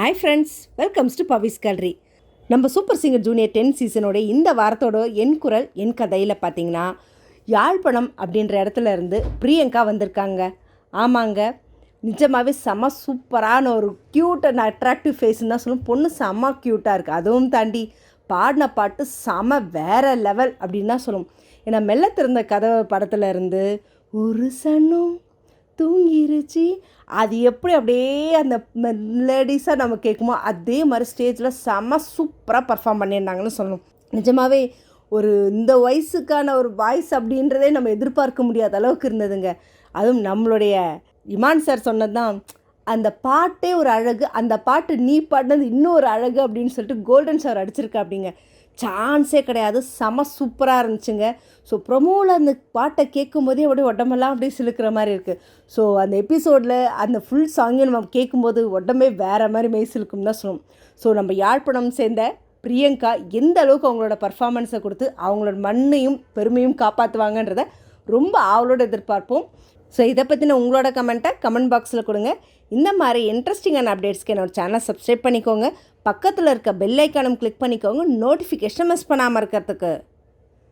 Hi friends, welcomes to Pavi's gallery. நம்ம super singer junior 10 சீசனோட இந்த வாரத்தோட என் குரல் என் கதையில் பார்த்தீங்கன்னா யாழ்ப்பாணம் அப்படின்ற இடத்துல இருந்து பிரியங்கா வந்திருக்காங்க. ஆமாங்க, நிஜமாகவே செம்ம சூப்பரான ஒரு க்யூட் அண்ட் அட்ராக்டிவ் ஃபேஸ்ன்னு தான் சொல்லும். பொண்ணு செம்ம க்யூட்டாக இருக்குது. அதுவும் தாண்டி பாடின பாட்டு செம வேறு லெவல் அப்படின்னு தான் சொல்லும். ஏன்னா மெல்ல திறந்த கதவு படத்தில் இருந்து ஒரு சன்னும் தூங்கிருச்சு, அது எப்படி அப்படியே அந்த மெலடிஸாக நம்ம கேட்குமோ அதே மாதிரி ஸ்டேஜில் செம்ம சூப்பராக பர்ஃபார்ம் பண்ணியிருந்தாங்கன்னு சொல்லணும். நிஜமாகவே ஒரு இந்த வயசுக்கான ஒரு வாய்ஸ் அப்படின்றதே நம்ம எதிர்பார்க்க முடியாத அளவுக்கு இருந்ததுங்க. அதுவும் நம்மளுடைய இமான் சார் சொன்னது தான், அந்த பாட்டே ஒரு அழகு, அந்த பாட்டு நீ பாடினது இன்னும் ஒரு அழகு அப்படின்னு சொல்லிட்டு கோல்டன் சார் அடிச்சிருக்கா. அப்படிங்க சான்ஸே கிடையாது. செம சூப்பராக இருந்துச்சுங்க. ஸோ ப்ரொமோவில் அந்த பாட்டை கேட்கும் போதே அப்படியே உடம்பெல்லாம் அப்படியே சிலுக்கிற மாதிரி இருக்குது. ஸோ அந்த எபிசோடில் அந்த ஃபுல் சாங்கையும் நம்ம கேட்கும்போது உடம்பே வேறு மாதிரி மெய் சிலுக்கும் தான் சொல்லுவோம். ஸோ நம்ம யாழ்ப்பாணம் சேர்ந்த பிரியங்கா எந்த அளவுக்கு அவங்களோட பர்ஃபார்மன்ஸை கொடுத்து அவங்களோட மண்ணையும் பெருமையும் காப்பாற்றுவாங்கன்றதை ரொம்ப ஆவலோடு எதிர்பார்ப்போம். ஸோ இதை பற்றின உங்களோட கமெண்ட்டை கமெண்ட் பாக்ஸில் கொடுங்க. இந்த மாதிரி இன்ட்ரெஸ்டிங்கான அப்டேட்ஸ்க்கு என்னோடய சேனலை சப்ஸ்கிரைப் பண்ணிக்கோங்க. பக்கத்தில் இருக்க பெல் ஐக்கானும் கிளிக் பண்ணிக்கோங்க, நோட்டிஃபிகேஷன் மிஸ் பண்ணாமல் இருக்கிறதுக்கு.